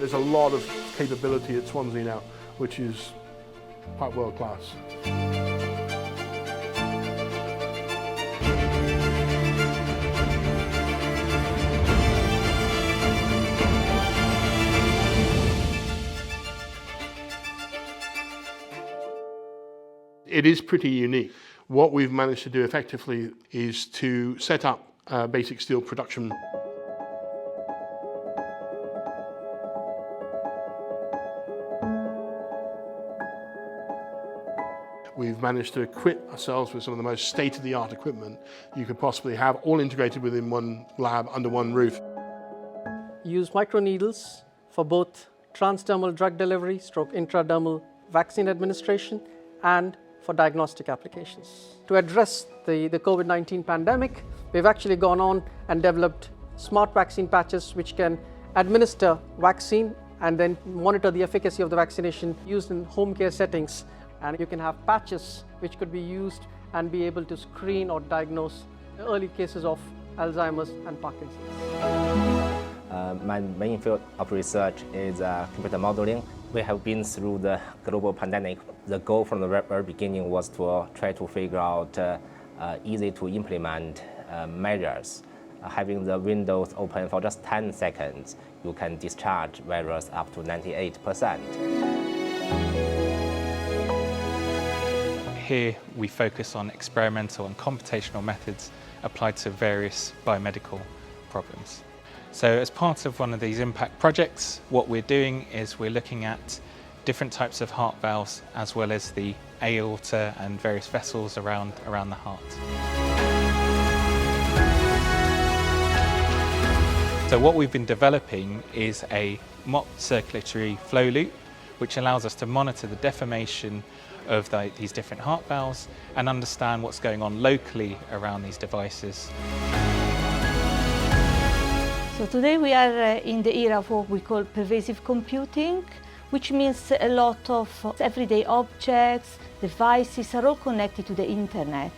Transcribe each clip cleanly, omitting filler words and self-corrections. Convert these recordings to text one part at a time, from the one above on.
There's a lot of capability at Swansea now, which is quite world class. It is pretty unique. What we've managed to do effectively is to set up basic steel production. We've managed to equip ourselves with some of the most state-of-the-art equipment you could possibly have, all integrated within one lab under one roof. Use microneedles for both transdermal drug delivery, intradermal vaccine administration, and for diagnostic applications. To address the COVID-19 pandemic, we've actually gone on and developed smart vaccine patches which can administer vaccine and then monitor the efficacy of the vaccination used in home care settings. And you can have patches which could be used and be able to screen or diagnose early cases of Alzheimer's and Parkinson's. My main field of research is computer modeling. We have been through the global pandemic. The goal from the very beginning was to try to figure out easy to implement measures. Having the windows open for just 10 seconds, you can discharge virus up to 98%. Here we focus on experimental and computational methods applied to various biomedical problems. So as part of one of these impact projects, what we're doing is we're looking at different types of heart valves as well as the aorta and various vessels around the heart. So what we've been developing is a mock circulatory flow loop which allows us to monitor the deformation of these different heart valves and understand what's going on locally around these devices. So today we are in the era of what we call pervasive computing, which means a lot of everyday objects, devices are all connected to the internet.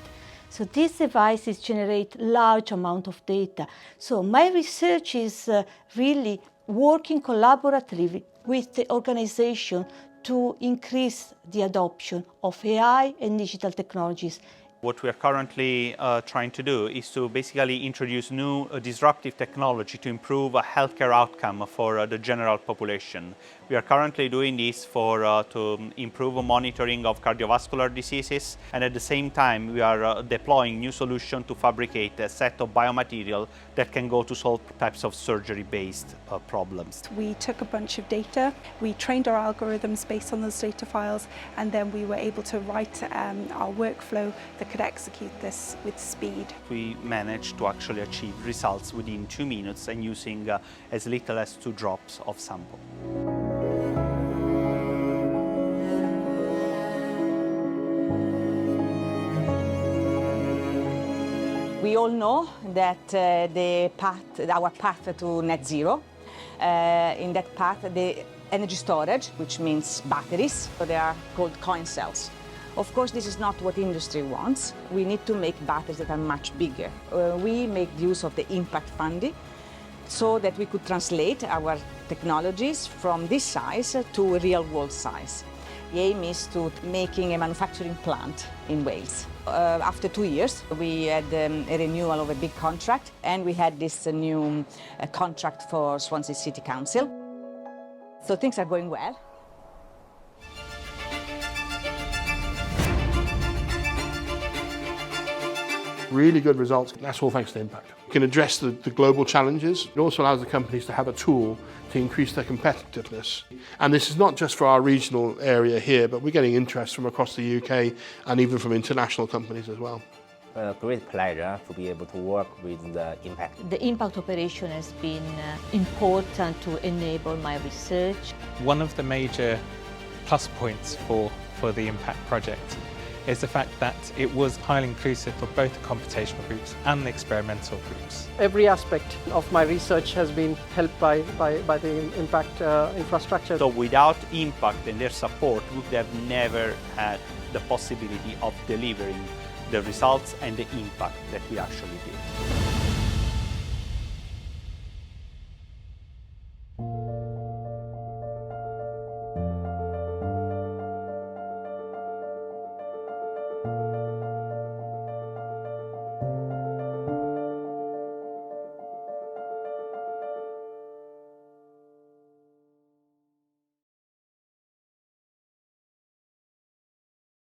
So these devices generate large amount of data. So my research is really working collaboratively with the organization to increase the adoption of AI and digital technologies. What we are currently trying to do is to basically introduce new disruptive technology to improve a healthcare outcome for the general population. We are currently doing this to improve monitoring of cardiovascular diseases, and at the same time we are deploying new solutions to fabricate a set of biomaterial that can go to solve types of surgery-based problems. We took a bunch of data, we trained our algorithms based on those data files, and then we were able to write our workflow that could execute this with speed. We managed to actually achieve results within 2 minutes and using as little as 2 drops of sample. We all know that our path to net zero, in that path, the energy storage, which means batteries, so they are called coin cells. Of course, this is not what industry wants. We need to make batteries that are much bigger. We make use of the impact funding so that we could translate our technologies from this size to real-world size. The aim is to making a manufacturing plant in Wales. After 2 years, we had a renewal of a big contract, and we had this new contract for Swansea City Council. So things are going well. Really good results. That's all thanks to Impact. You can address the global challenges. It also allows the companies to have a tool to increase their competitiveness. And this is not just for our regional area here, but we're getting interest from across the UK and even from international companies as well. A great pleasure to be able to work with the Impact. The impact operation has been important to enable my research. One of the major plus points for the Impact project is the fact that it was highly inclusive for both the computational groups and the experimental groups. Every aspect of my research has been helped by the Impact infrastructure. So without Impact and their support, we would have never had the possibility of delivering the results and the impact that we actually did.